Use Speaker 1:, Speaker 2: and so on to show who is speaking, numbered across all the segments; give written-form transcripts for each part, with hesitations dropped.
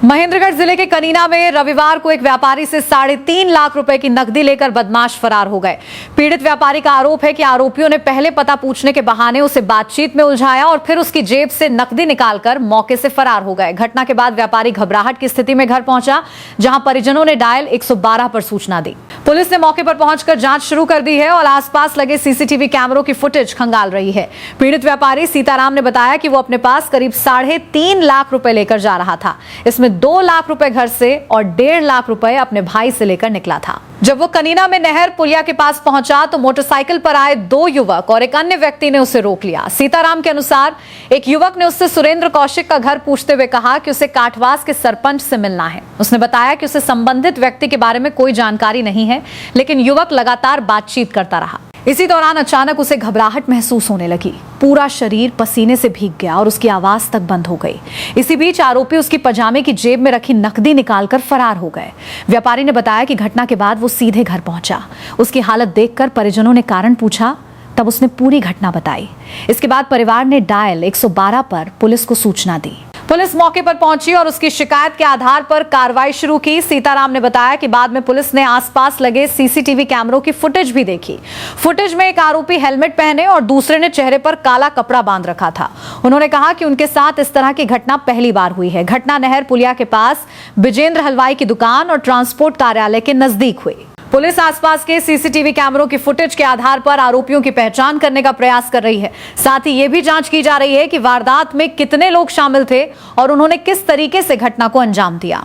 Speaker 1: महेंद्रगढ़ जिले के कनीना में रविवार को एक व्यापारी से 3.5 लाख रुपए की नकदी लेकर बदमाश फरार हो गए। पीड़ित व्यापारी का आरोप है कि आरोपियों ने पहले पता पूछने के बहाने उसे बातचीत में उलझाया और फिर उसकी जेब से नकदी निकालकर मौके से फरार हो गए। घटना के बाद व्यापारी घबराहट की स्थिति में घर पहुंचा, जहां परिजनों ने डायल 112 पर सूचना दी। पुलिस ने मौके पर पहुंचकर जांच शुरू कर दी है और आसपास लगे सीसीटीवी कैमरों की फुटेज खंगाल रही है। पीड़ित व्यापारी सीताराम ने बताया कि वो अपने पास करीब 3.5 लाख रुपए लेकर जा रहा था। इसमें 2 लाख रुपए घर से और 1.5 लाख रुपए अपने भाई से लेकर निकला था। जब वो कनीना में नहर पुलिया के पास पहुंचा तो मोटरसाइकिल पर आए 2 युवक और एक अन्य व्यक्ति ने उसे रोक लिया। सीताराम के अनुसार एक युवक ने उससे सुरेंद्र कौशिक का घर पूछते हुए कहा कि उसे काठवास के सरपंच से मिलना है। उसने बताया कि उसे संबंधित व्यक्ति के बारे में कोई जानकारी नहीं है, लेकिन युवक लगातार बातचीत करता रहा। इसी दौरान अचानक उसे घबराहट महसूस होने लगी। पूरा शरीर पसीने से भीग गया और उसकी आवाज तक बंद हो गई। इसी बीच आरोपी उसकी पजामे की जेब में रखी नकदी निकालकर फरार हो गए। व्यापारी ने बताया कि घटना के बाद वो सीधे घर पहुंचा। उसकी हालत देखकर परिजनों ने कारण पूछा, तब उसने पूरी घटना बताई। इसके बाद परिवार ने डायल 112 पर पुलिस को सूचना दी। पुलिस मौके पर पहुंची और उसकी शिकायत के आधार पर कार्रवाई शुरू की। सीताराम ने बताया कि बाद में पुलिस ने आसपास लगे सीसीटीवी कैमरों की फुटेज भी देखी। फुटेज में एक आरोपी हेलमेट पहने और दूसरे ने चेहरे पर काला कपड़ा बांध रखा था। उन्होंने कहा कि उनके साथ इस तरह की घटना पहली बार हुई है। घटना नहर पुलिया के पास विजेंद्र हलवाई की दुकान और ट्रांसपोर्ट कार्यालय के नजदीक हुई। पुलिस आसपास के सीसीटीवी कैमरों की फुटेज के आधार पर आरोपियों की पहचान करने का प्रयास कर रही है। साथ ही यह भी जांच की जा रही है कि वारदात में कितने लोग शामिल थे और उन्होंने किस तरीके से घटना को अंजाम दिया।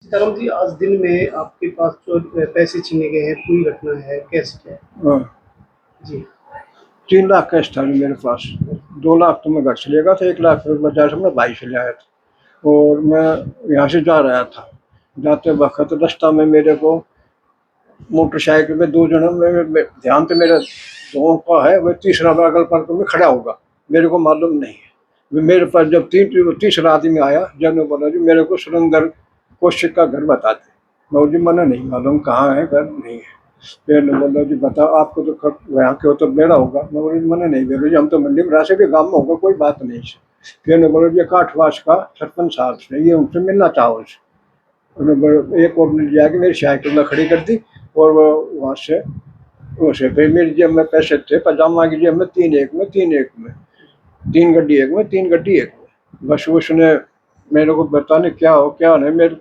Speaker 2: सीताराम जी, आज दिन में आपके पास जो पैसे छीने गए हैं, पूरी घटना है, कैसे क्या है? जी,
Speaker 3: 3 लाख कैश था मेरे पास। 2 लाख तो मैं घर से ले गया था, 1 लाख बाजार से मैं भाई से ले आया था और मैं यहाँ से जा रहा था। जाते वक्त रास्ता में मेरे को मोटरसाइकिल में 2 जन ध्यान पे मेरे दोनों का है, वह तीसरा अगल पर में खड़ा होगा, मेरे को मालूम नहीं है। मेरे पास जब तीसरा आदमी आया, जब ने बोला जी मेरे को सुरेंद्र कौशिक का घर बता दे। मैं जी मना नहीं मालूम कहाँ है, घर नहीं है। फिर ने बोला जी बताओ, आपको तो यहाँ के हो तो मेरा होगा। मैं बोला मना नहीं बोलो जी, हम तो मंडी में राशि भी गाँव में होगा, कोई बात नहीं से। फिर ने बोला जी काठवास का सरपंच साहब से, ये उनसे मिलना चाहो। एक और मिल जाएगी, मेरी साइकिल में खड़ी कर दी और वहाँ से फिर मेरी जेब में पैसे थे, पजामा की जेब में 3 एक में 3 गड्डी एक में 3 गड्डी एक में। बस उसने मेरे को बताने क्या हो क्या नहीं, मेरे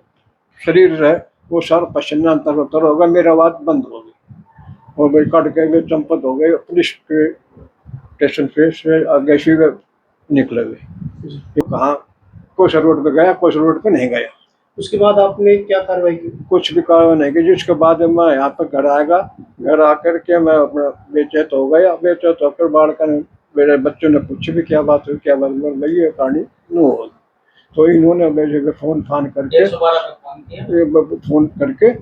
Speaker 3: शरीर है वो सारा पसीना तर होगा, मेरी आवाज़ बंद हो गई और भाई कट के वे चंपत हो गए। पुलिस के स्टेशन पे आगे से निकले हुए, कहाँ कुछ रोड पे गया, कुछ रोड पे नहीं गया।
Speaker 2: उसके बाद आपने क्या कार्रवाई की?
Speaker 3: कुछ भी कार्रवाई नहीं की। जिसके बाद मैं यहाँ पर घर आएगा, घर आकर के मैं अपना बेचैत हो गया। बेचैत होकर बाढ़ कर मेरे बच्चों ने पूछी भी क्या बात हुई, क्या बात हुई, ये कहानी नो हो। तो इन्होंने मेरे फोन करके फोन करके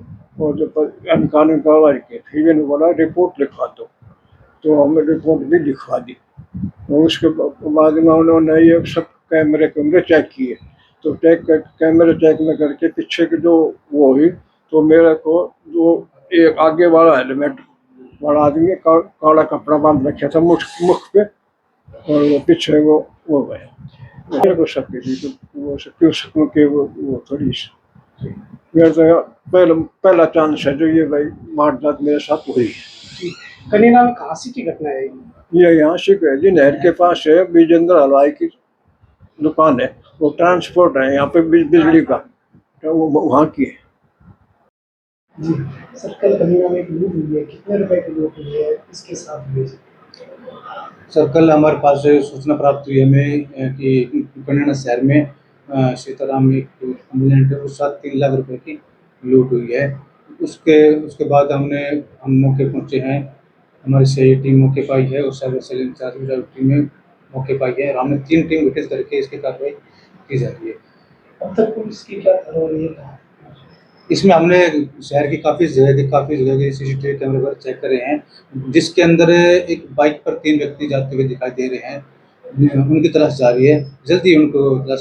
Speaker 3: और जो अनकानून कार्रवाई की, फिर इन्होंने बोला रिपोर्ट लिखवा दो, तो हमने रिपोर्ट भी लिखवा दी। और उसके बाद में उन्होंने ये सब कैमरे चेक किए, तो कैमरे चेक में करके पीछे की जो वो हुई, तो मेरे को जो एक आगे वाला हेलमेट वाला आदमी काला कपड़ा बांध रखा था मुख पे, और वो पीछे वो गया। मेरे को शक थी वो क्यों वो थोड़ी सी मेरे तो पहला चांस है जो ये भाई वारदात मेरे साथ हुई है।
Speaker 2: कनीना में कहाँ की घटना है
Speaker 3: ये यहाँ से जी नहर के पास है, विजेंद्र हलवाई की दुकान है, वो ट्रांसपोर्ट है यहाँ पे बिजली का, तो वो वहाँ की है।
Speaker 2: जी सर, कल कनीना में एक लूट हुई है, कितने रुपए की लूट हुई है, किसके साथ हुई है?
Speaker 4: सर कल हमारे पास सूचना प्राप्त हुई हमें कि कनीना शहर में सीताराम एक एम्बुलेंस के साथ 3 लाख रुपए की लूट हुई है। उसके बाद हम मौके पहुंचे हैं, हमारी सही टीम मौके पर आई है और साइबर सेल इंचार्ज टीम में मौके पर आई है। हमने 3 टीम गठित करके इसकी कार्रवाई की जा रही है।
Speaker 2: अब तक पुलिस की क्या कार्रवाई है?
Speaker 4: इसमें हमने शहर की काफ़ी जगह के सीसीटीवी कैमरे पर चेक करे हैं, जिसके अंदर एक बाइक पर 3 व्यक्ति जाते हुए दिखाई दे रहे हैं। उनकी तलाश जारी है, जल्दी उनको तलाश